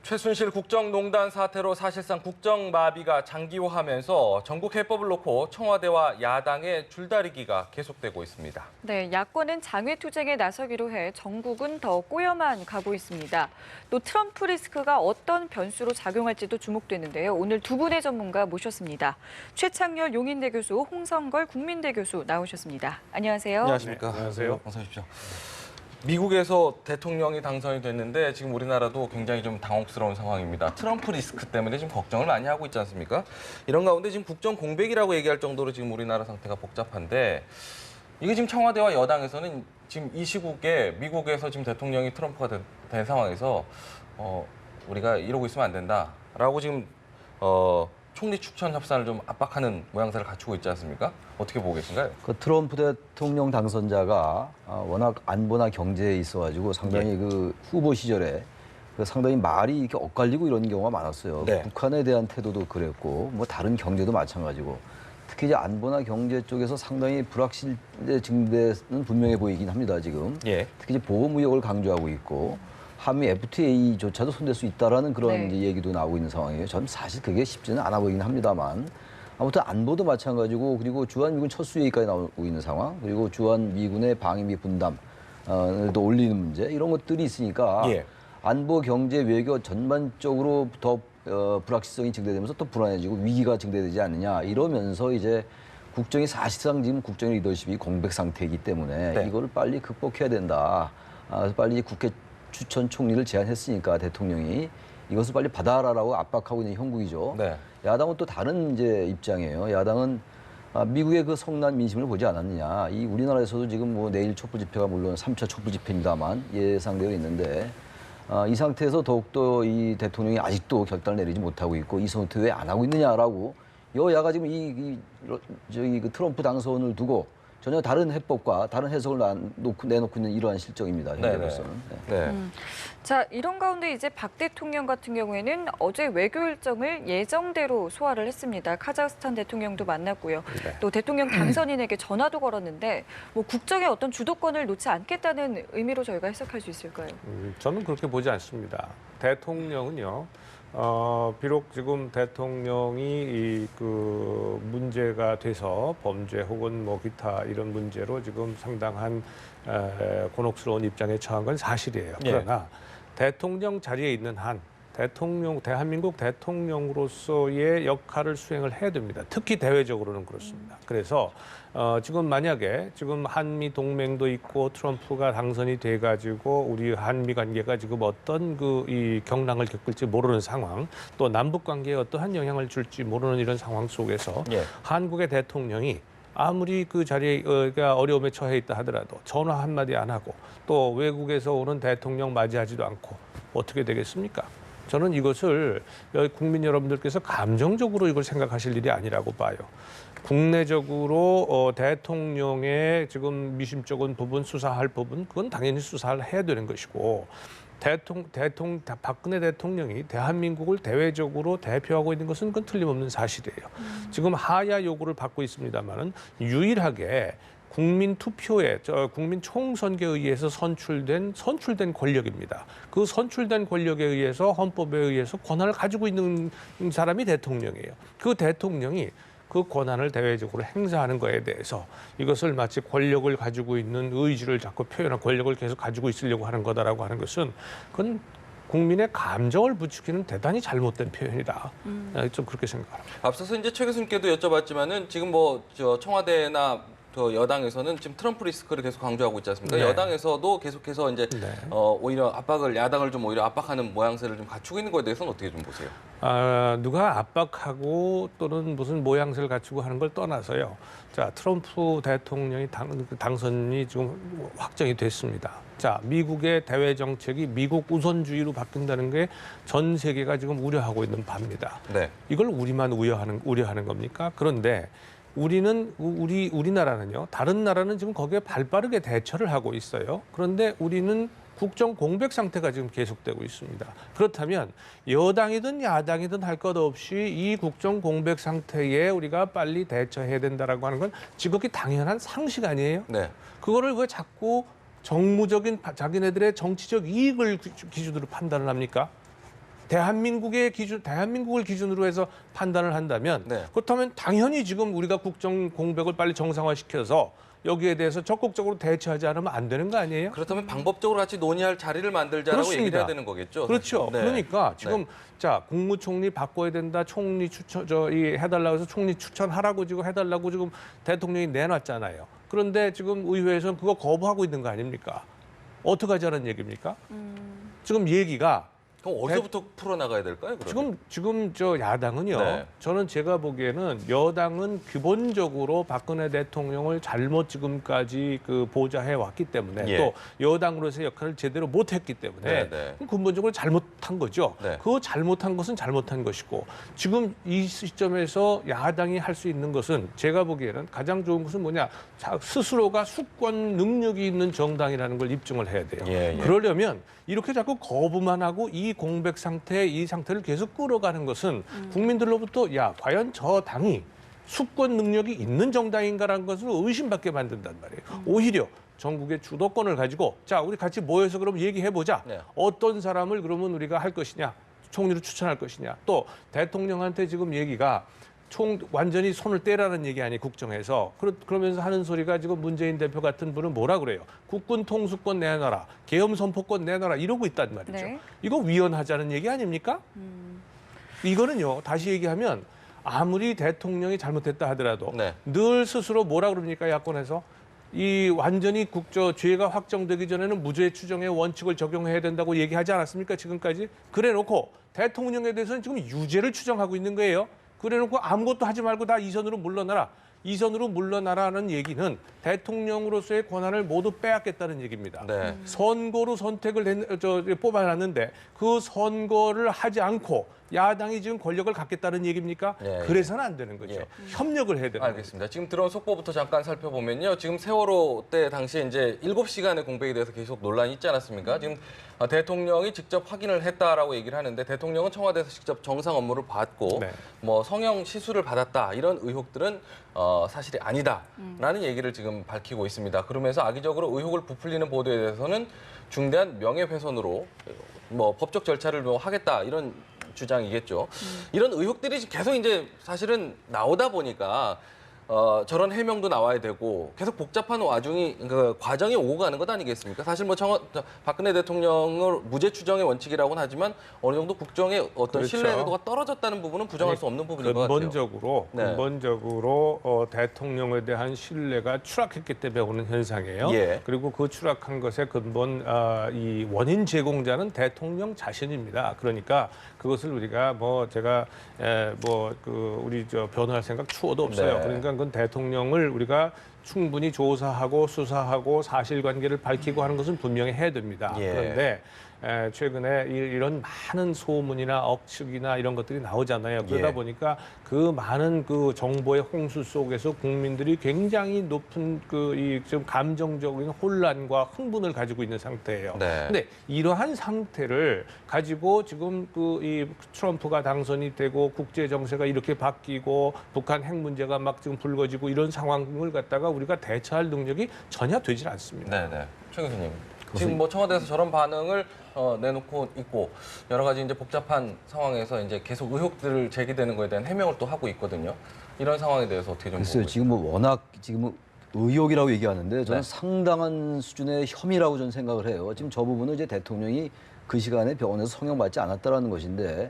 최순실 국정농단 사태로 사실상 국정마비가 장기화하면서 전국 해법을 놓고 청와대와 야당의 줄다리기가 계속되고 있습니다. 네, 야권은 장외투쟁에 나서기로 해 전국은 더 꼬여만 가고 있습니다. 또 트럼프 리스크가 어떤 변수로 작용할지도 주목되는데요. 오늘 두 분의 전문가 모셨습니다. 최창렬 용인대 교수, 홍성걸 국민대 교수 나오셨습니다. 안녕하세요. 안녕하십니까. 네, 안녕하세요. 어서 오십시오. 미국에서 대통령이 당선이 됐는데 지금 우리나라도 굉장히 좀 당혹스러운 상황입니다. 트럼프 리스크 때문에 지금 걱정을 많이 하고 있지 않습니까? 이런 가운데 지금 국정 공백이라고 얘기할 정도로 지금 우리나라 상태가 복잡한데 이게 지금 청와대와 여당에서는 지금 이 시국에 미국에서 지금 대통령이 트럼프가 된 상황에서 우리가 이러고 있으면 안 된다라고 지금 총리 추천 협상을 좀 압박하는 모양새를 갖추고 있지 않습니까? 어떻게 보고 계신가요? 그 트럼프 대통령 당선자가 워낙 안보나 경제에 있어가지고 상당히 그 후보 시절에 그 상당히 말이 이렇게 엇갈리고 이런 경우가 많았어요. 네. 북한에 대한 태도도 그랬고 뭐 다른 경제도 마찬가지고 특히 이제 안보나 경제 쪽에서 상당히 불확실의 증대는 분명해 보이긴 합니다 지금. 예. 특히 이제 보호 무역을 강조하고 있고. 한미 FTA조차도 손댈 수 있다라는 그런 네. 이제 얘기도 나오고 있는 상황이에요. 저는 사실 그게 쉽지는 않아 보이긴 합니다만 아무튼 안보도 마찬가지고 그리고 주한미군 첫수 얘기까지 나오고 있는 상황 그리고 주한미군의 방위비 분담도 올리는 문제 이런 것들이 있으니까 예. 안보, 경제, 외교 전반적으로 더 불확실성이 증대되면서 또 불안해지고 위기가 증대되지 않느냐 이러면서 이제 국정이 사실상 지금 국정 리더십이 공백 상태이기 때문에 네. 이거를 빨리 극복해야 된다. 그래서 빨리 국회 추천 총리를 제안했으니까 대통령이 이것을 빨리 받아라라고 압박하고 있는 형국이죠. 네. 야당은 또 다른 이제 입장이에요. 야당은 미국의 그 성난 민심을 보지 않았느냐. 이 우리나라에서도 지금 뭐 내일 촛불 집회가 물론 3차 촛불 집회입니다만 예상되어 있는데 이 상태에서 더욱더 이 대통령이 아직도 결단을 내리지 못하고 있고 이 상태 왜 안 하고 있느냐라고 여야가 지금 저기 그 트럼프 당선을 두고 전혀 다른 해법과 다른 해석을 내놓고 있는 이러한 실정입니다. 현재로서는. 네. 자, 이런 가운데 이제 박 대통령 같은 경우에는 어제 외교 일정을 예정대로 소화를 했습니다. 카자흐스탄 대통령도 만났고요. 네. 또 대통령 당선인에게 전화도 걸었는데 뭐 국정의 어떤 주도권을 놓지 않겠다는 의미로 저희가 해석할 수 있을까요? 저는 그렇게 보지 않습니다. 대통령은요, 비록 지금 대통령이 그 문제가 돼서 범죄 혹은 뭐 기타 이런 문제로 지금 상당한 곤혹스러운 입장에 처한 건 사실이에요. 그러나 대통령 자리에 있는 한 대한민국 대통령으로서의 역할을 수행을 해야 됩니다. 특히 대외적으로는 그렇습니다. 그래서 지금 만약에 지금 한미 동맹도 있고 트럼프가 당선이 돼가지고 우리 한미 관계가 지금 어떤 이 경랑을 겪을지 모르는 상황, 또 남북 관계에 어떠한 영향을 줄지 모르는 이런 상황 속에서 한국의 대통령이 아무리 그 자리에 어려움에 처해 있다 하더라도 전화 한마디 안 하고 또 외국에서 오는 대통령 맞이하지도 않고 어떻게 되겠습니까? 저는 이것을 국민 여러분들께서 감정적으로 이걸 생각하실 일이 아니라고 봐요. 국내적으로 대통령의 지금 미심쩍은 부분, 수사할 부분, 그건 당연히 수사를 해야 되는 것이고 박근혜 대통령이 대한민국을 대외적으로 대표하고 있는 것은 그건 틀림없는 사실이에요. 지금 하야 요구를 받고 있습니다만은 유일하게 국민 투표에 국민 총선거에 의해서 선출된 권력입니다. 그 선출된 권력에 의해서 헌법에 의해서 권한을 가지고 있는 사람이 대통령이에요. 그 대통령이 그 권한을 대외적으로 행사하는 거에 대해서 이것을 마치 권력을 가지고 있는 의지를 자꾸 표현한 권력을 계속 가지고 있으려고 하는 거다라고 하는 것은 그건 국민의 감정을 부추기는 대단히 잘못된 표현이다. 좀 그렇게 생각합니다. 앞서서 이제 최 교수님께도 여쭤봤지만은 지금 뭐 청와대나 여당에서는 지금 트럼프 리스크를 계속 강조하고 있지 않습니까? 네. 여당에서도 계속해서 이제 네. 오히려 야당을 좀 오히려 압박하는 모양새를 좀 갖추고 있는 거에 대해서는 어떻게 좀 보세요? 누가 압박하고 또는 무슨 모양새를 갖추고 하는 걸 떠나서요. 자, 트럼프 대통령이 당선이 지금 확정이 됐습니다. 자, 미국의 대외 정책이 미국 우선주의로 바뀐다는 게 전 세계가 지금 우려하고 있는 바입니다. 네. 이걸 우리만 우려하는 겁니까? 그런데 우리나라는요, 다른 나라는 지금 거기에 발빠르게 대처를 하고 있어요. 그런데 우리는 국정 공백 상태가 지금 계속되고 있습니다. 그렇다면 여당이든 야당이든 할 것 없이 이 국정 공백 상태에 우리가 빨리 대처해야 된다라고 하는 건 지극히 당연한 상식 아니에요? 네. 그거를 왜 자꾸 정무적인 자기네들의 정치적 이익을 기준으로 판단을 합니까? 대한민국을 기준으로 해서 판단을 한다면 네. 그렇다면 당연히 지금 우리가 국정 공백을 빨리 정상화시켜서 여기에 대해서 적극적으로 대처하지 않으면 안 되는 거 아니에요? 그렇다면 방법적으로 같이 논의할 자리를 만들자라고 그렇습니다. 얘기를 해야 되는 거겠죠. 그렇죠. 사실. 네. 그러니까 지금 네. 자 국무총리 바꿔야 된다. 총리 추천 해달라고 해서 총리 추천하라고 지금 해달라고 지금 대통령이 내놨잖아요. 그런데 지금 의회에서는 그거 거부하고 있는 거 아닙니까? 어떻게 하자는 얘기입니까? 지금 얘기가 그럼 어디서부터 풀어나가야 될까요? 그러면? 지금 저 야당은요. 네. 저는 제가 보기에는 여당은 기본적으로 박근혜 대통령을 잘못 지금까지 그 보좌해 왔기 때문에 예. 또 여당으로서의 역할을 제대로 못했기 때문에 네, 네. 근본적으로 잘못한 거죠. 네. 그 잘못한 것은 잘못한 것이고 지금 이 시점에서 야당이 할 수 있는 것은 제가 보기에는 가장 좋은 것은 뭐냐 스스로가 수권 능력이 있는 정당이라는 걸 입증을 해야 돼요. 예, 예. 그러려면 이렇게 자꾸 거부만 하고 이 공백 상태, 이 상태를 계속 끌어가는 것은 국민들로부터 야 과연 저 당이 수권 능력이 있는 정당인가라는 것을 의심받게 만든단 말이에요. 오히려 전국의 주도권을 가지고 자 우리 같이 모여서 그럼 얘기해보자. 네. 어떤 사람을 그러면 우리가 할 것이냐, 총리로 추천할 것이냐. 또 대통령한테 지금 얘기가 완전히 손을 떼라는 얘기 아니 국정에서 그러면서 하는 소리가 지금 문재인 대표 같은 분은 뭐라 그래요? 국군 통수권 내놔라, 계엄 선포권 내놔라 이러고 있단 말이죠. 네. 이거 위헌하자는 얘기 아닙니까? 이거는요 다시 얘기하면 아무리 대통령이 잘못했다 하더라도 네. 늘 스스로 뭐라 그럽니까 야권에서 이 완전히 죄가 확정되기 전에는 무죄 추정의 원칙을 적용해야 된다고 얘기하지 않았습니까 지금까지? 그래놓고 대통령에 대해서는 지금 유죄를 추정하고 있는 거예요. 그래놓고 아무것도 하지 말고 다 이선으로 물러나라. 이선으로 물러나라는 얘기는 대통령으로서의 권한을 모두 빼앗겠다는 얘기입니다. 네. 선거로 선택을 뽑아놨는데 그 선거를 하지 않고 야당이 지금 권력을 갖겠다는 얘기입니까? 예, 그래서는 안 되는 거죠. 예. 협력을 해야 되는 거죠. 알겠습니다. 지금 들어온 속보부터 잠깐 살펴보면요. 지금 세월호 때 당시에 이제 7시간의 공백에 대해서 계속 논란이 있지 않았습니까? 지금 대통령이 직접 확인을 했다라고 얘기를 하는데 대통령은 청와대에서 직접 정상 업무를 받고 네. 뭐 성형 시술을 받았다 이런 의혹들은 사실이 아니다라는 얘기를 지금 밝히고 있습니다. 그러면서 악의적으로 의혹을 부풀리는 보도에 대해서는 중대한 명예훼손으로 뭐 법적 절차를 뭐 하겠다 이런 주장이겠죠. 이런 의혹들이 계속 이제 사실은 나오다 보니까 저런 해명도 나와야 되고 계속 복잡한 과정이 오고 가는 것 아니겠습니까? 사실 뭐 박근혜 대통령을 무죄 추정의 원칙이라고는 하지만 어느 정도 국정의 어떤 그렇죠. 신뢰도가 떨어졌다는 부분은 부정할 수 없는 부분인 것 같아요. 근본적으로 대통령에 대한 신뢰가 추락했기 때문에 오는 현상이에요. 예. 그리고 그 추락한 것의 근본 이 원인 제공자는 대통령 자신입니다. 그러니까 그것을 우리가 우리 변호할 생각 추호도 없어요. 네. 그러니까 그건 대통령을 우리가 충분히 조사하고 수사하고 사실관계를 밝히고 하는 것은 분명히 해야 됩니다. 예. 그런데 최근에 이런 많은 소문이나 억측이나 이런 것들이 나오잖아요. 그러다 예. 보니까 그 많은 그 정보의 홍수 속에서 국민들이 굉장히 높은 좀 감정적인 혼란과 흥분을 가지고 있는 상태예요. 네. 근데 이러한 상태를 가지고 지금 이 트럼프가 당선이 되고 국제 정세가 이렇게 바뀌고 북한 핵 문제가 막 지금 불거지고 이런 상황을 갖다가 우리가 대처할 능력이 전혀 되질 않습니다. 네. 최 교수님. 지금 뭐 청와대에서 저런 반응을 내놓고 있고 여러 가지 이제 복잡한 상황에서 이제 계속 의혹들을 제기되는 거에 대한 해명을 또 하고 있거든요. 이런 상황에 대해서 어떻게 좀 글쎄요, 보고 지금 뭐 워낙 지금 의혹이라고 얘기하는데 저는 네. 상당한 수준의 혐의라고 저는 생각을 해요. 지금 저 부분은 이제 대통령이 그 시간에 병원에서 성형받지 않았다라는 것인데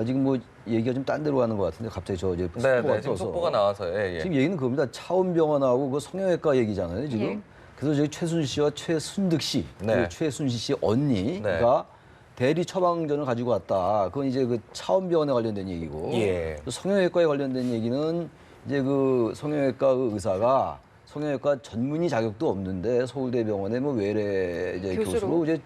지금 뭐 얘기가 좀 딴 데로 가는 것 같은데 갑자기 저 이제 네, 속보가 지금 떠서 속보가 나와서 예. 지금 얘기는 그겁니다. 차원병원하고 그 성형외과 얘기잖아요, 지금. 예. 그래서 저희 최순실 씨와 최순득 씨, 네. 그 최순실 씨 언니가 네. 대리 처방전을 가지고 왔다. 그건 이제 그 차원병원에 관련된 얘기고. 예. 또 성형외과에 관련된 얘기는 이제 그 성형외과 그 의사가 성형외과 전문의 자격도 없는데 서울대병원의 뭐 외래 이제 교수로 이제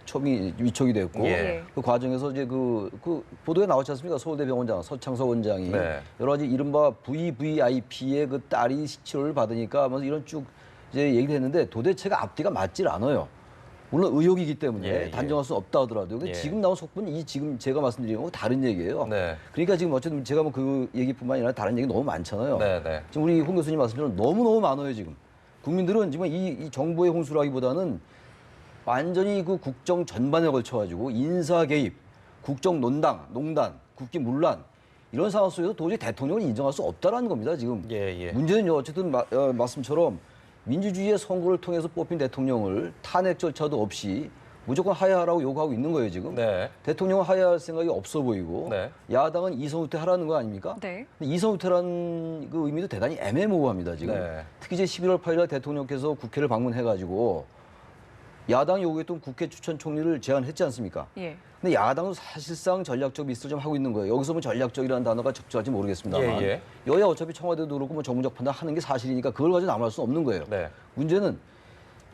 위촉이 됐고 예. 그 과정에서 이제 그 보도에 나왔지 않습니까? 서울대병원장 서창석 원장이 네. 여러 가지 이른바 VVIP의 그 딸이 치료를 받으니까 뭐 이런 쭉 이제 얘기를 했는데 도대체가 앞뒤가 맞질 않아요. 물론 의혹이기 때문에 예. 단정할 수 없다 하더라도 근데 예. 지금 나온 속보는 지금 제가 말씀드린 거하고 다른 얘기예요. 네. 그러니까 지금 어쨌든 제가 뭐 그 얘기뿐만 아니라 다른 얘기 너무 많잖아요. 네. 지금 우리 홍 교수님 말씀처럼 너무너무 많아요, 지금. 국민들은 지금 이 정보의 홍수라기보다는 완전히 그 국정 전반에 걸쳐가지고 인사 개입, 국정농단, 국기문란 이런 상황 속에서 도저히 대통령을 인정할 수 없다라는 겁니다. 지금 예. 문제는요. 어쨌든 말씀처럼 민주주의의 선거를 통해서 뽑힌 대통령을 탄핵 절차도 없이 무조건 하야하라고 요구하고 있는 거예요, 지금. 네. 대통령은 하야할 생각이 없어 보이고 네. 야당은 이성후퇴 하라는 거 아닙니까? 네. 근데 이성후퇴라는 그 의미도 대단히 애매모호합니다, 지금. 네. 특히 이제 11월 8일 대통령께서 국회를 방문해가지고 야당이 요구했던 국회 추천 총리를 제안했지 않습니까? 예. 근데 야당은 사실상 전략적 미스를 좀 하고 있는 거예요. 여기서 뭐 전략적이라는 단어가 적절할지 모르겠습니다만 예. 여야 어차피 청와대도 그렇고 뭐 정무적 판단 하는 게 사실이니까 그걸 가지고 남할 수 없는 거예요. 네. 문제는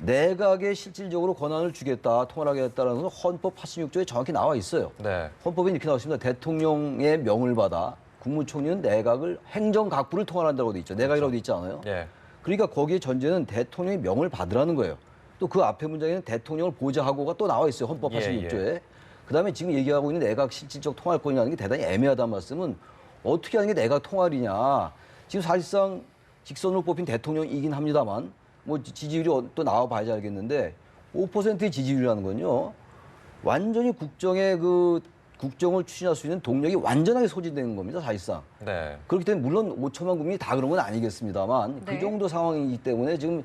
내각에 실질적으로 권한을 주겠다, 통할하겠다라는 건 헌법 86조에 정확히 나와 있어요. 네. 헌법에 이렇게 나와 있습니다. 대통령의 명을 받아 국무총리는 내각을 행정각부를 통할한다고 돼 있죠. 내각이라고 돼 있지 않아요? 예. 그러니까 거기에 전제는 대통령의 명을 받으라는 거예요. 또 그 앞에 문장에는 대통령을 보좌하고가 또 나와 있어요. 헌법 86조에. 그다음에 지금 얘기하고 있는 내각 실질적 통할권이라는 게 대단히 애매하다는 말씀은 어떻게 하는 게 내각 통할이냐. 지금 사실상 직선으로 뽑힌 대통령이긴 합니다만 뭐 지지율이 또 나와봐야지 알겠는데 5%의 지지율이라는 건요. 완전히 국정을 추진할 수 있는 동력이 완전하게 소진되는 겁니다. 사실상. 네. 그렇기 때문에 물론 5천만 국민이 다 그런 건 아니겠습니다만 네. 그 정도 상황이기 때문에 지금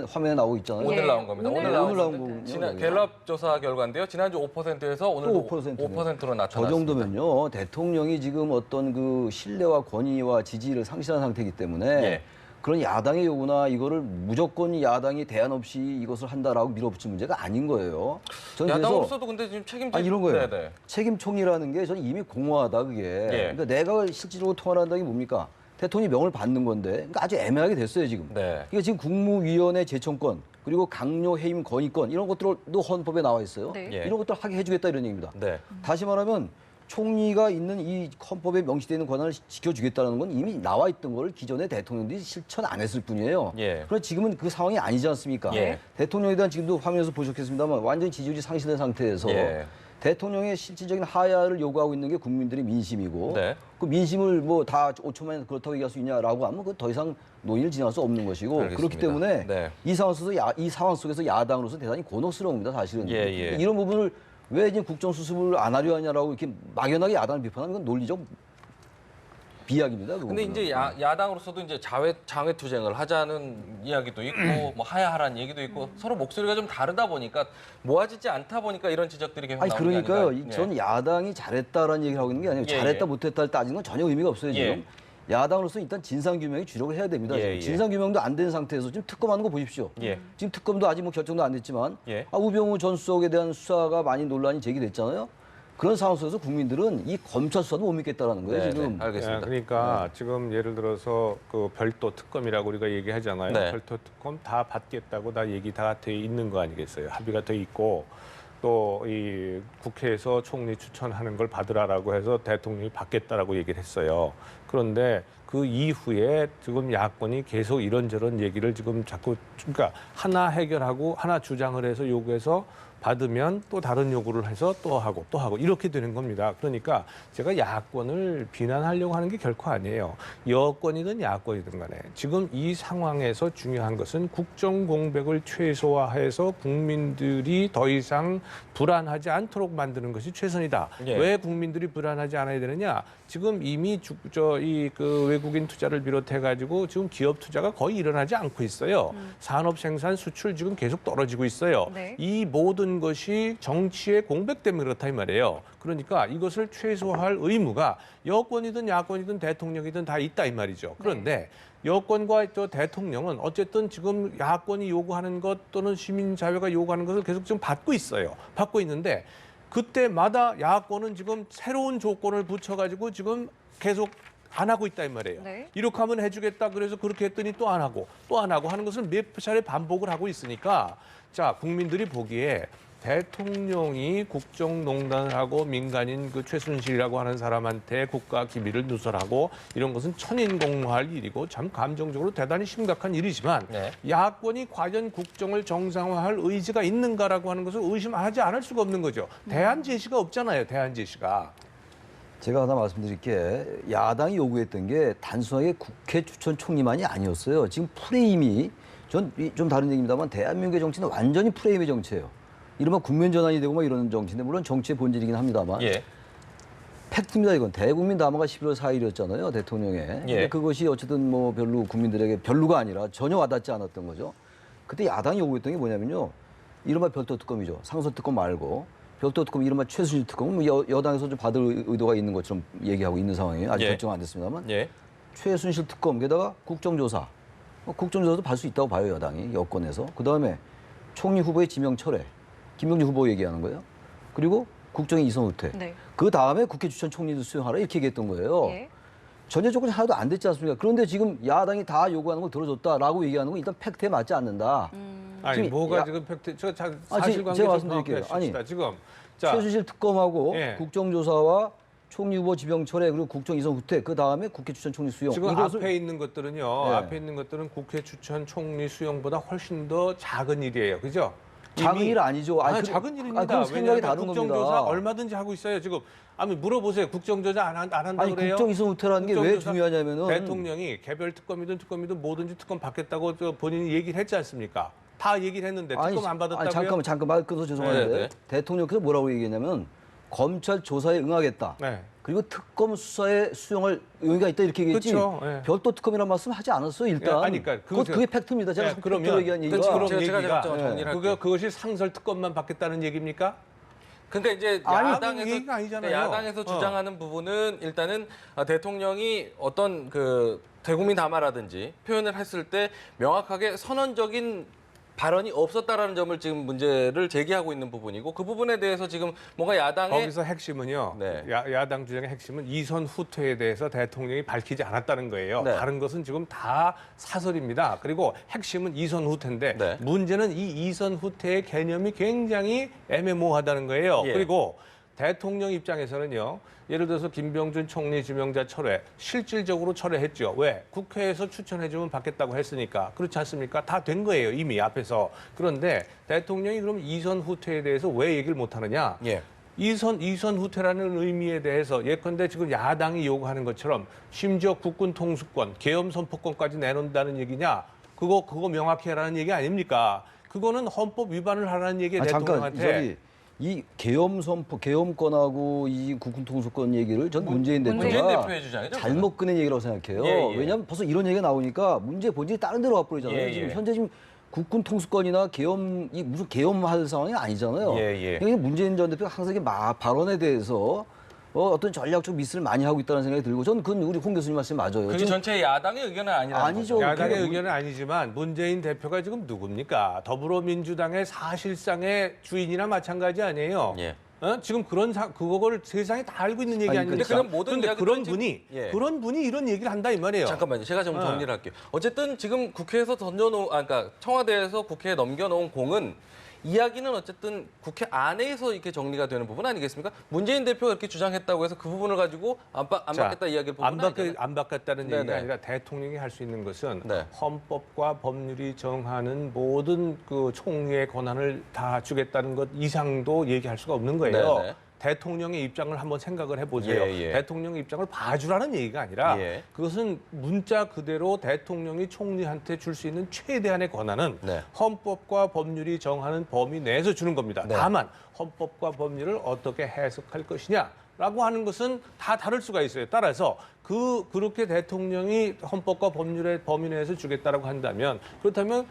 화면에 나오고 있잖아요. 오늘 예. 나온 겁니다. 오늘 나온 건데 거군요. 지난 갤럽 조사 결과인데요. 지난주 5%에서 오늘도 또 5%네. 5%로 나타났습니다. 저 정도면요. 대통령이 지금 어떤 그 신뢰와 권위와 지지를 상실한 상태이기 때문에 예. 그런 야당의 요구나 이거를 무조건 야당이 대안 없이 이것을 한다라고 밀어붙일 문제가 아닌 거예요. 저는 그래서 야당으로서도 근데 지금 책임질 이런 거예요. 네네. 책임 총리라는 게 저는 이미 공허하다 그게. 그러니까 내각을 실질적으로 통할한다는 게 뭡니까? 대통령이 명을 받는 건데 그러니까 아주 애매하게 됐어요 지금. 네. 이게 지금 국무위원회 제청권 그리고 강요 해임 건의권 이런 것들도 헌법에 나와 있어요. 네. 예. 이런 것들 하게 해주겠다 이런 얘기입니다. 네. 다시 말하면 총리가 있는 이 헌법에 명시되는 권한을 지켜주겠다는 건 이미 나와 있던 걸 기존의 대통령들이 실천 안 했을 뿐이에요. 예. 그런데 지금은 그 상황이 아니지 않습니까? 예. 대통령에 대한 지금도 화면에서 보셨겠습니다만 완전히 지지율이 상실된 상태에서 예. 대통령의 실질적인 하야를 요구하고 있는 게 국민들의 민심이고 네. 그 민심을 뭐 다 5초만에 그렇다고 얘기할 수 있냐라고 하면 그 더 이상 논의를 진행할 수 없는 것이고 알겠습니다. 그렇기 때문에 네. 이 상황 속에서 야당으로서 대단히 곤혹스러웁니다 사실은. 예, 예. 이런 부분을 왜 이제 국정수습을 안 하려 하냐라고 이렇게 막연하게 야당을 비판하는 건 논리적 비약입니다. 그 근데 부분은. 이제 야당으로서도 이제 장외 투쟁을 하자는 이야기도 있고 뭐 하야하라는 얘기도 있고 서로 목소리가 좀 다르다 보니까 모아지지 않다 보니까 이런 지적들이 계속 아니 나오는 게 그러니까요. 아닌가. 전 야당이 잘했다라는 얘기를 하고 있는 게 아니고 예, 잘했다 예. 못했다를 따지는 건 전혀 의미가 없어요. 지금. 예. 야당으로서 일단 진상규명에 주력을 해야 됩니다. 예, 지금. 예. 진상규명도 안 된 상태에서 지금 특검하는 거 보십시오. 예. 지금 특검도 아직 뭐 결정도 안 됐지만 예. 우병우 전 수석에 대한 수사가 많이 논란이 제기됐잖아요. 그런 상황 속에서 국민들은 이 검찰 수사도 못 믿겠다라는 거예요. 네, 지금. 네, 알겠습니다. 그러니까 지금 예를 들어서 그 별도 특검이라고 우리가 얘기하잖아요. 네. 별도 특검 다 받겠다고 다 얘기 다 돼 있는 거 아니겠어요? 합의가 돼 있고 또 이 국회에서 총리 추천하는 걸 받으라라고 해서 대통령이 받겠다라고 얘기를 했어요. 그런데 그 이후에 지금 야권이 계속 이런저런 얘기를 지금 자꾸 그러니까 하나 해결하고 하나 주장을 해서 요구해서 받으면 또 다른 요구를 해서 또 하고 이렇게 되는 겁니다. 그러니까 제가 야권을 비난하려고 하는 게 결코 아니에요. 여권이든 야권이든 간에 지금 이 상황에서 중요한 것은 국정 공백을 최소화해서 국민들이 더 이상 불안하지 않도록 만드는 것이 최선이다. 예. 왜 국민들이 불안하지 않아야 되느냐? 지금 이미 그 외국인 투자를 비롯해 가지고 지금 기업 투자가 거의 일어나지 않고 있어요. 산업 생산 수출 지금 계속 떨어지고 있어요. 네. 이 모든 것이 정치의 공백 때문에 그렇다 이 말이에요. 그러니까 이것을 최소화할 의무가 여권이든 야권이든 대통령이든 다 있다 이 말이죠. 그런데 여권과 또 대통령은 어쨌든 지금 야권이 요구하는 것 또는 시민사회가 요구하는 것을 계속 지금 받고 있어요. 받고 있는데 그때마다 야권은 지금 새로운 조건을 붙여가지고 지금 계속 안 하고 있다 이 말이에요. 네. 이렇게 하면 해주겠다 그래서 그렇게 했더니 또 안 하고 또 안 하고 하는 것을 몇 차례 반복을 하고 있으니까 자 국민들이 보기에 대통령이 국정농단을 하고 민간인 그 최순실이라고 하는 사람한테 국가 기밀을 누설하고 이런 것은 천인공노할 일이고 참 감정적으로 대단히 심각한 일이지만 네. 야권이 과연 국정을 정상화할 의지가 있는가라고 하는 것을 의심하지 않을 수가 없는 거죠. 대안 제시가 없잖아요. 대안 제시가. 제가 하나 말씀드릴 게 야당이 요구했던 게 단순하게 국회 추천 총리만이 아니었어요. 지금 프레임이 좀 다른 얘기입니다만 대한민국의 정치는 완전히 프레임의 정치예요. 이른바 국면 전환이 되고 뭐 이런 정치인데 물론 정치의 본질이긴 합니다만 예. 팩트입니다. 이건 대국민 담화가 11월 4일이었잖아요. 대통령의. 근데 그것이 어쨌든 뭐 별로 국민들에게 별로가 아니라 전혀 와닿지 않았던 거죠. 그때 야당이 요구했던 게 뭐냐면요. 이른바 별도 특검이죠. 상설 특검 말고 별도 특검 이른바 최순실 특검은 여당에서 좀 받을 의도가 있는 것처럼 얘기하고 있는 상황이에요. 아직 결정 안 됐습니다만. 예. 최순실 특검 게다가 국정조사. 국정조사도 받을 수 있다고 봐요. 여당이 여권에서. 그다음에 총리 후보의 지명 철회. 김명주 후보 얘기하는 거예요. 그리고 국정의 이선 후퇴. 네. 그 다음에 국회 추천 총리도 수용하라 이렇게 얘기했던 거예요. 예. 전제 조건이 하나도 안 됐지 않습니까? 그런데 지금 야당이 다 요구하는 걸 들어줬다라고 얘기하는 건 일단 팩트에 맞지 않는다. 아니 지금 뭐가 지금 팩트? 저 사실관계 제가 좀 말씀드릴게요. 파악하십시다. 지금 자, 최순실 특검하고 예. 국정조사와 총리 후보 지명 철회 그리고 국정 이선 후퇴 그 다음에 국회 추천 총리 수용 지금 이것을 앞에 있는 것들은요. 네. 앞에 있는 것들은 국회 추천 총리 수용보다 훨씬 더 작은 일이에요. 그죠? 작은 이미- 일 아니죠. 아니, 작은 일입니다. 그건 생각이 왜냐하면 다른 국정조사 겁니다. 얼마든지 하고 있어요. 지금 아니 물어보세요. 국정조사 안 한다고 아니 그래요? 국정 이선 후퇴라는 게 왜 국정조사 중요하냐면은 대통령이 개별 특검이든 뭐든지 특검 받겠다고 저 본인이 얘기를 했지 않습니까? 다 얘기를 했는데 특검 안 받았다고요? 잠깐 말 끊어서 죄송한데 네, 네. 대통령께서 뭐라고 얘기했냐면 검찰 조사에 응하겠다. 네. 그리고 특검 수사에 수용할 의미가 있다 이렇게 얘기했지. 그렇죠. 예. 별도 특검이란 말씀 하지 않았어요 일단. 예, 아니, 그러니까 그게 팩트입니다. 제가 예, 팩트로 그러면 얘기한 얘기가. 그럼 제가 얘기가 정리를 할게요. 그것이 상설 특검만 받겠다는 얘기입니까? 근데 이제 아니, 야당에서 얘기가 아니잖아요. 야당에서 주장하는 부분은 일단은 대통령이 어떤 그 대국민 담화라든지 표현을 했을 때 명확하게 선언적인 발언이 없었다라는 점을 지금 문제를 제기하고 있는 부분이고 그 부분에 대해서 지금 뭔가 야당의 거기서 핵심은요. 네. 야당 주장의 핵심은 이선 후퇴에 대해서 대통령이 밝히지 않았다는 거예요. 네. 다른 것은 지금 다 사설입니다. 그리고 핵심은 이선 후퇴인데 네. 문제는 이 이선 후퇴의 개념이 굉장히 애매모호하다는 거예요. 예. 그리고 대통령 입장에서는요. 예를 들어서 김병준 총리 지명자 철회 실질적으로 철회했죠. 왜? 국회에서 추천해주면 받겠다고 했으니까. 그렇지 않습니까? 다 된 거예요. 이미 앞에서. 그런데 대통령이 그럼 이선 후퇴에 대해서 왜 얘기를 못하느냐? 예. 이선 후퇴라는 의미에 대해서 예컨대 지금 야당이 요구하는 것처럼 심지어 국군 통수권, 계엄 선포권까지 내놓는다는 얘기냐? 그거 명확히 하라는 얘기 아닙니까? 그거는 헌법 위반을 하라는 얘기예요. 잠깐 대통령한테. 이 계엄 선포, 계엄권하고 이 국군 통수권 얘기를 전 문재인 문재인 대표가 대표의 주장이죠. 잘못 꺼낸 얘기라고 생각해요. 예, 예. 왜냐하면 벌써 이런 얘기가 나오니까 문제 본질이 다른 데로 가버리잖아요. 예, 예. 지금 현재 지금 국군 통수권이나 계엄 이 무슨 계엄할 상황이 아니잖아요. 예, 예. 그러니까 문재인 전 대표가 항상 이게 발언에 대해서 어떤 전략적 미스를 많이 하고 있다는 생각이 들고 저는 그건 우리 홍 교수님 말씀이 맞아요. 그게 지금 전체 야당의 의견은 아니라는 아니죠. 거죠. 야당의 그게 의견은 아니지만 문재인 대표가 지금 누굽니까? 더불어민주당의 사실상의 주인이나 마찬가지 아니에요. 예. 지금 그거를 세상이 다 알고 있는 얘기 아니, 아닙니까? 근데 그런 모든 그런데 이야기들은 지금- 그런 분이 이런 얘기를 한다 이 말이에요. 잠깐만요. 제가 좀 정리를 할게요. 어쨌든 지금 국회에서 그러니까 청와대에서 국회에 넘겨놓은 공은 이야기는 어쨌든 국회 안에서 이렇게 정리가 되는 부분 아니겠습니까? 문재인 대표가 이렇게 주장했다고 해서 그 부분을 가지고 안 받겠다 이야기를 보는 안 받겠다는 얘기가 네네. 아니라 대통령이 할 수 있는 것은 네. 헌법과 법률이 정하는 모든 그 총리의 권한을 다 주겠다는 것 이상도 얘기할 수가 없는 거예요. 네네. 대통령의 입장을 한번 생각을 해보세요. 예, 예. 대통령의 입장을 봐주라는 얘기가 아니라 예. 그것은 문자 그대로 대통령이 총리한테 줄 수 있는 최대한의 권한은 네. 헌법과 법률이 정하는 범위 내에서 주는 겁니다. 네. 다만 헌법과 법률을 어떻게 해석할 것이냐라고 하는 것은 다 다를 수가 있어요. 따라서 그렇게 대통령이 헌법과 법률의 범위 내에서 주겠다라고 한다면 그렇다면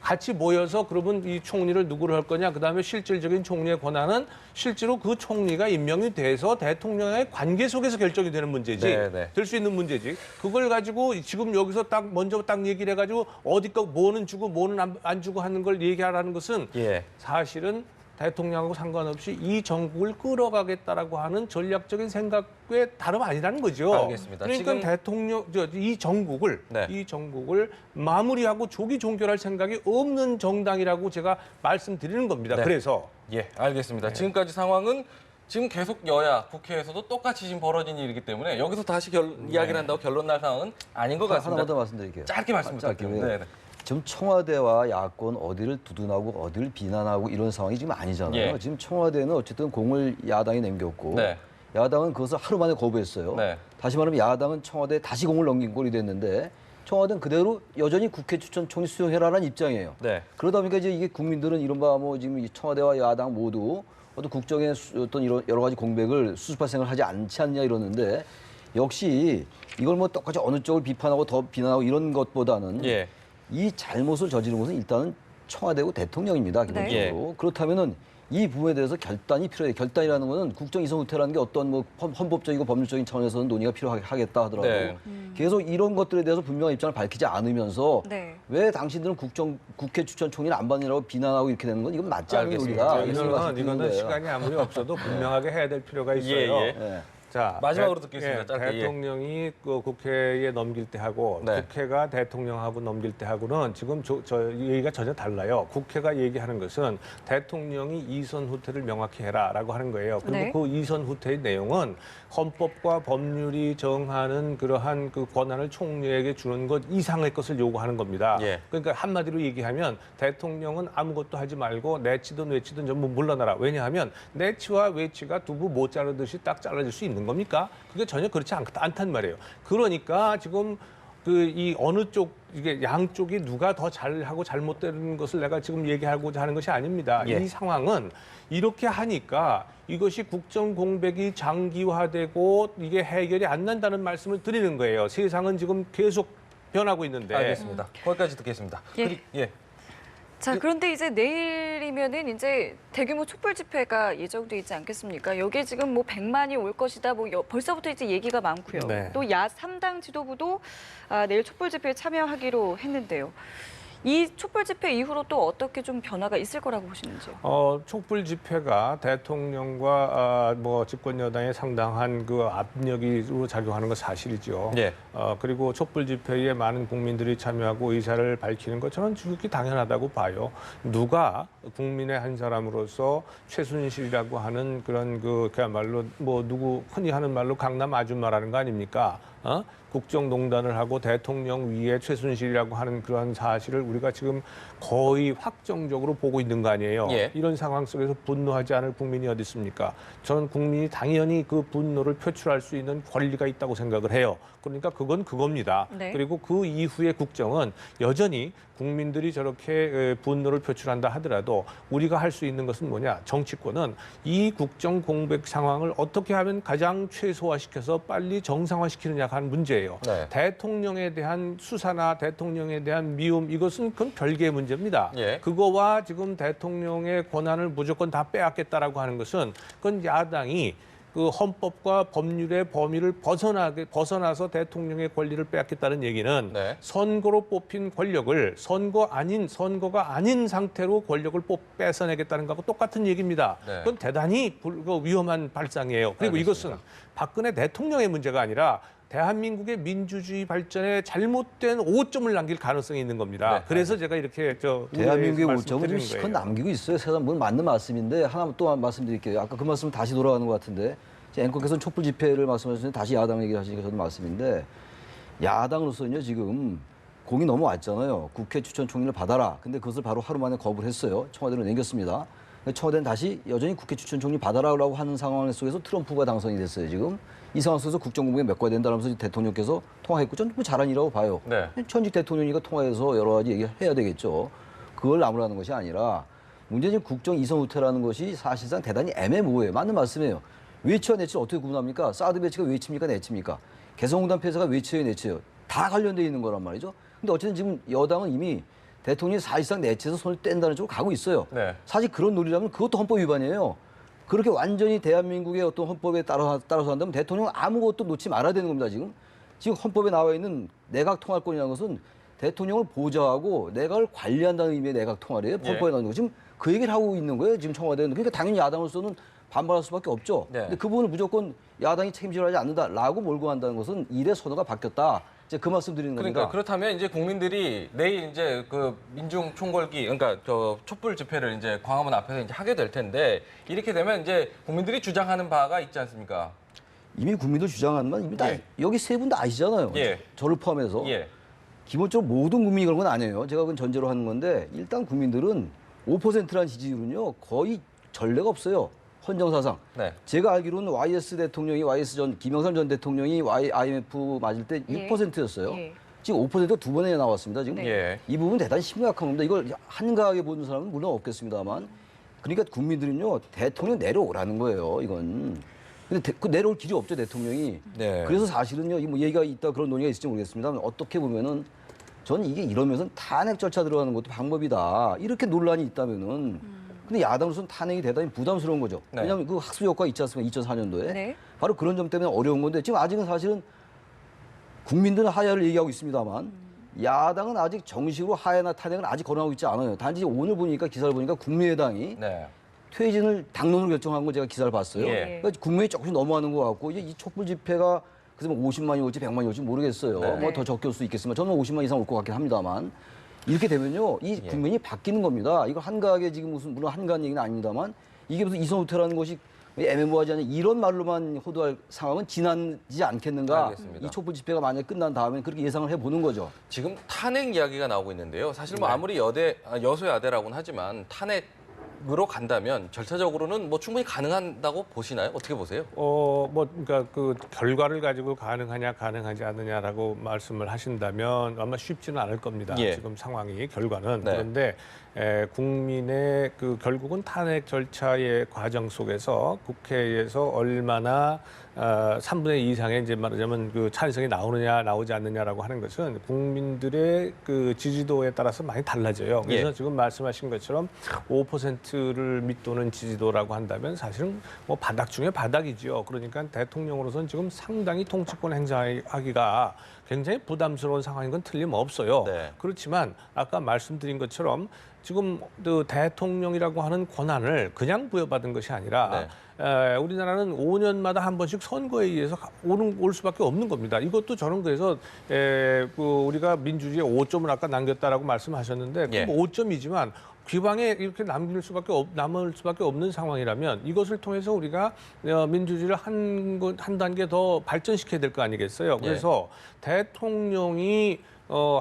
같이 모여서 그러면 이 총리를 누구를 할 거냐 그다음에 실질적인 총리의 권한은 실제로 그 총리가 임명이 돼서 대통령의 관계 속에서 결정이 되는 문제지 네, 네. 될 수 있는 문제지 그걸 가지고 지금 여기서 먼저 얘기를 해가지고 어디 거 뭐는 주고 뭐는 안 주고 하는 걸 얘기하라는 것은 예. 사실은 대통령하고 상관없이 이 정국을 끌어가겠다라고 하는 전략적인 생각의 다름 아니라는 거죠. 알겠습니다. 그러니까 지금- 대통령 이 정국을 마무리하고 조기 종결할 생각이 없는 정당이라고 제가 말씀드리는 겁니다. 네. 그래서 예, 알겠습니다. 지금까지 상황은 지금 계속 여야 국회에서도 똑같이 지금 벌어진 일이기 때문에 여기서 다시 이야기를 한다고 결론 날 상황은 아닌 것 같습니다. 하나만 더 말씀드릴게요. 짧게 말씀 부탁드립니다. 짧게. 네, 네. 지금 청와대와 야권 어디를 두둔하고 어디를 비난하고 이런 상황이 지금 아니잖아요. 예. 지금 청와대는 어쨌든 공을 야당이 남겼고 네. 야당은 그것을 하루 만에 거부했어요. 네. 다시 말하면 야당은 청와대에 다시 공을 넘긴 꼴이 됐는데 청와대는 그대로 여전히 국회 추천 총리 수용해라라는 입장이에요. 네. 그러다 보니까 이제 이게 국민들은 이른바 뭐 지금 이 청와대와 야당 모두 어떤 국정의 어떤 이런 여러 가지 공백을 수습할 생각을 하지 않지 않냐 이러는데 역시 이걸 뭐 똑같이 어느 쪽을 비판하고 더 비난하고 이런 것보다는 예. 이 잘못을 저지른 것은 일단은 청와대고 대통령입니다. 기본적으로. 그렇다면은 이 부분에 대해서 결단이 필요해요. 결단이라는 것은 국정 이선 후퇴라는 게 어떤 뭐 헌법적이고 법률적인 차원에서는 논의가 필요하겠다 하더라도 네. 계속 이런 것들에 대해서 분명한 입장을 밝히지 않으면서 네. 왜 당신들은 국회 추천 총리를 안 받느라고 비난하고 이렇게 되는 건 이건 맞지 않은 알겠습니다. 논리다. 이거는 시간이 아무리 없어도 분명하게 해야 될 필요가 있어요. 예. 예. 자, 마지막으로 듣겠습니다. 짧게, 예. 대통령이 그 국회에 넘길 때 하고 네. 국회가 대통령하고 넘길 때 하고는 지금 저 얘기가 전혀 달라요. 국회가 얘기하는 것은 대통령이 이선 후퇴를 명확히 해라라고 하는 거예요. 그리고 네. 그 이선 후퇴의 내용은 헌법과 법률이 정하는 그러한 그 권한을 총리에게 주는 것 이상의 것을 요구하는 겁니다. 예. 그러니까 한마디로 얘기하면 대통령은 아무것도 하지 말고 내치든 외치든 전부 물러나라. 왜냐하면 내치와 외치가 두부 못 자르듯이 딱 잘라질 수 있는 겁니까? 그게 전혀 그렇지 않단 말이에요. 그러니까 지금 그 이 어느 쪽 이게 양쪽이 누가 더 잘하고 잘못되는 것을 내가 지금 얘기하고자 하는 것이 아닙니다. 예. 이 상황은 이렇게 하니까 이것이 국정 공백이 장기화되고 이게 해결이 안 난다는 말씀을 드리는 거예요. 세상은 지금 계속 변하고 있는데. 알겠습니다. 거기까지 듣겠습니다. 예. 예. 자, 그런데 이제 내일이면은 이제 대규모 촛불 집회가 예정돼 있지 않겠습니까? 여기에 지금 뭐 100만이 올 것이다. 뭐 벌써부터 이제 얘기가 많고요. 네. 또 야 3당 지도부도 내일 촛불 집회에 참여하기로 했는데요. 이 촛불 집회 이후로 또 어떻게 좀 변화가 있을 거라고 보시는지요? 촛불 집회가 대통령과 뭐 집권 여당에 상당한 그 압력으로 작용하는 건 사실이죠. 예. 그리고 촛불 집회에 많은 국민들이 참여하고 의사를 밝히는 것 저는 지극히 당연하다고 봐요. 누가 국민의 한 사람으로서 최순실이라고 하는 그런 그야말로 뭐 누구 흔히 하는 말로 강남 아줌마라는 거 아닙니까? 국정농단을 하고 대통령 위에 최순실이라고 하는 그러한 사실을 우리가 지금 거의 확정적으로 보고 있는 거 아니에요. 예. 이런 상황 속에서 분노하지 않을 국민이 어디 있습니까? 저는 국민이 당연히 그 분노를 표출할 수 있는 권리가 있다고 생각을 해요. 그러니까 그건 그겁니다. 네. 그리고 그 이후의 국정은 여전히 국민들이 저렇게 분노를 표출한다 하더라도 우리가 할 수 있는 것은 뭐냐? 정치권은 이 국정 공백 상황을 어떻게 하면 가장 최소화시켜서 빨리 정상화시키느냐 하는 문제예요. 네. 대통령에 대한 수사나 대통령에 대한 미움 이것은 그건 별개의 문제입니다. 예. 그거와 지금 대통령의 권한을 무조건 다 빼앗겠다라고 하는 것은 그건 야당이 그 헌법과 법률의 범위를 벗어나서 대통령의 권리를 빼앗겠다는 얘기는 네. 선거로 뽑힌 권력을 선거가 아닌 상태로 권력을 뺏어내겠다는 것하고 똑같은 얘기입니다. 네. 그건 대단히 위험한 발상이에요. 그리고 알겠습니다. 이것은 박근혜 대통령의 문제가 아니라 대한민국의 민주주의 발전에 잘못된 오점을 남길 가능성이 있는 겁니다. 네, 그래서 제가 이렇게 대한민국의 우려해서 오점은 좀 말씀드리는 실컷 거예요. 남기고 있어요. 세상 뭐 맞는 말씀인데 하나 또 말씀드릴게요. 아까 그 말씀 다시 돌아가는 것 같은데 앵커께서는 촛불 집회를 말씀하셨는데 다시 야당 얘기를 하시니까 저도 말씀인데 야당으로서는요 지금 공이 넘어왔잖아요. 국회 추천 총리를 받아라. 근데 그것을 바로 하루 만에 거부를 했어요. 청와대로 넘겼습니다. 청와대는 다시 여전히 국회 추천 총리 받아라라고 하는 상황 속에서 트럼프가 당선이 됐어요. 지금 이 상황 속에서 국정공백이 메꿔야 된다면서 대통령께서 통화했고 저는 뭐 잘한 일이라고 봐요. 네. 현직 대통령이니까 통화해서 여러 가지 얘기를 해야 되겠죠. 그걸 나무라는 것이 아니라 문제는 국정 이선 후퇴라는 것이 사실상 대단히 애매모호해요. 맞는 말씀이에요. 외치와 내치를 어떻게 구분합니까? 사드 배치가 외치입니까 내치입니까? 개성공단 폐쇄가 외치예요 내치예요. 다 관련되어 있는 거란 말이죠. 근데 어쨌든 지금 여당은 이미 대통령이 사실상 내치에서 손을 뗀다는 쪽으로 가고 있어요. 네. 사실 그런 논리라면 그것도 헌법 위반이에요. 그렇게 완전히 대한민국의 어떤 헌법에 따라서 한다면 대통령은 아무것도 놓지 말아야 되는 겁니다. 지금 헌법에 나와 있는 내각 통할권이라는 것은 대통령을 보좌하고 내각을 관리한다는 의미의 내각 통할이에요. 헌법에 나오는 거. 지금 그 얘기를 하고 있는 거예요. 지금 청와대는. 그러니까 당연히 야당으로서는 반발할 수밖에 없죠. 네. 근데 그 부분을 무조건 야당이 책임지려 하지 않는다라고 몰고 간다는 것은 일의 선호가 바뀌었다. 이제 그 말씀 드리는 겁니다. 그러니까 그렇다면 이제 국민들이 내일 이제 그 민중 총궐기 그러니까 저 촛불 집회를 이제 광화문 앞에서 이제 하게 될 텐데 이렇게 되면 이제 국민들이 주장하는 바가 있지 않습니까? 이미 국민들 주장하는 건 이미 다 예. 여기 세 분 다 아시잖아요. 예. 저를 포함해서. 예. 기본적으로 모든 국민이 그런 건 아니에요. 제가 그건 전제로 하는 건데 일단 국민들은 5%라는 지지율은요 거의 전례가 없어요. 헌정사상. 네. 제가 알기로는 YS 전 김영삼 전 대통령이 IMF 맞을 때 예. 6%였어요. 예. 지금 5%가 두 번이나 나왔습니다. 지금 예. 이 부분 대단히 심각한 겁니다. 이걸 한가하게 보는 사람은 물론 없겠습니다만, 그러니까 국민들은요 대통령 내려오라는 거예요. 이건. 근데 그 내려올 길이 없죠 대통령이. 네. 그래서 사실은요 뭐 얘기가 있다 그런 논의가 있을지 모르겠습니다만 어떻게 보면은 저는 이게 이러면서 탄핵 절차 들어가는 것도 방법이다. 이렇게 논란이 있다면은. 근데 야당으로서는 탄핵이 대단히 부담스러운 거죠. 네. 왜냐하면 그 학습 효과가 있지 않습니까? 2004년도에. 네. 바로 그런 점 때문에 어려운 건데 지금 아직은 사실은 국민들은 하야를 얘기하고 있습니다만 야당은 아직 정식으로 하야나 탄핵을 아직 거론하고 있지 않아요. 단지 오늘 보니까 기사를 보니까 국민의당이 네. 퇴진을 당론으로 결정한 거 제가 기사를 봤어요. 예. 그러니까 국민이 조금씩 넘어가는 것 같고 이제 이 촛불 집회가 그래서 뭐 50만이 올지 100만이 올지 모르겠어요. 네. 뭐 더 적게 올 수 있겠지만 저는 50만 이상 올 것 같긴 합니다만 이렇게 되면요 이 예. 국민이 바뀌는 겁니다. 이거 한가하게 지금 무슨 물론 한가한 얘기는 아닙니다만 이게 무슨 이선후퇴라는 것이 애매모호하지 않냐 이런 말로만 호도할 상황은 지나지 않겠는가. 알겠습니다. 이 촛불 집회가 만약에 끝난 다음에 그렇게 예상을 해보는 거죠. 지금 탄핵 이야기가 나오고 있는데요. 사실 뭐 아무리 여소야대라고는 하지만 탄핵으로 간다면 절차적으로는 뭐 충분히 가능한다고 보시나요? 어떻게 보세요? 그러니까 그 결과를 가지고 가능하냐, 가능하지 않느냐라고 말씀을 하신다면 아마 쉽지는 않을 겁니다. 예. 지금 상황이 결과는. 네. 그런데 국민의 그 결국은 탄핵 절차의 과정 속에서 국회에서 얼마나 3분의 2 이상의 이제 말하자면 그 찬성이 나오느냐, 나오지 않느냐라고 하는 것은 국민들의 그 지지도에 따라서 많이 달라져요. 그래서 예. 지금 말씀하신 것처럼 5%를 밑도는 지지도라고 한다면 사실은 뭐 바닥 중에 바닥이죠. 그러니까 대통령으로서는 지금 상당히 통치권 행사하기가 굉장히 부담스러운 상황인 건 틀림없어요. 네. 그렇지만 아까 말씀드린 것처럼 지금 그 대통령이라고 하는 권한을 그냥 부여받은 것이 아니라 우리나라는 5년마다 한 번씩 선거에 의해서 올 수밖에 없는 겁니다. 이것도 저는 그래서 우리가 민주주의에 5점을 아까 남겼다라고 말씀하셨는데 예. 5점이지만 기방에 이렇게 남을 수밖에 없는 상황이라면 이것을 통해서 우리가 민주주의를 한 단계 더 발전시켜야 될 거 아니겠어요? 그래서 대통령이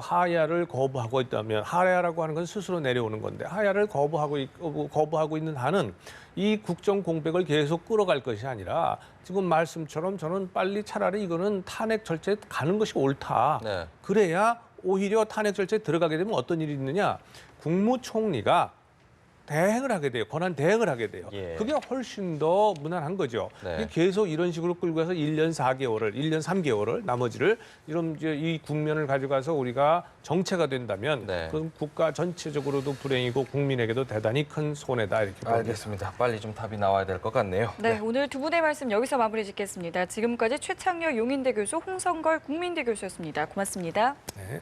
하야를 거부하고 있다면 하야라고 하는 건 스스로 내려오는 건데 하야를 거부하고 있는 한은 이 국정 공백을 계속 끌어갈 것이 아니라 지금 말씀처럼 저는 빨리 차라리 이거는 탄핵 절차에 가는 것이 옳다. 네. 그래야 오히려 탄핵 절차에 들어가게 되면 어떤 일이 있느냐? 국무총리가 대행을 하게 돼요. 권한 대행을 하게 돼요. 예. 그게 훨씬 더 무난한 거죠. 네. 계속 이런 식으로 끌고 가서 1년 4개월을, 1년 3개월을 나머지를 이런 이제 이 국면을 가져가서 우리가 정체가 된다면 네. 그럼 국가 전체적으로도 불행이고 국민에게도 대단히 큰 손해다 이렇게 봅니다. 알겠습니다. 빨리 좀 답이 나와야 될 것 같네요. 네, 오늘 두 분의 말씀 여기서 마무리 짓겠습니다. 지금까지 최창렬 용인대 교수, 홍성걸 국민대 교수였습니다. 고맙습니다. 네.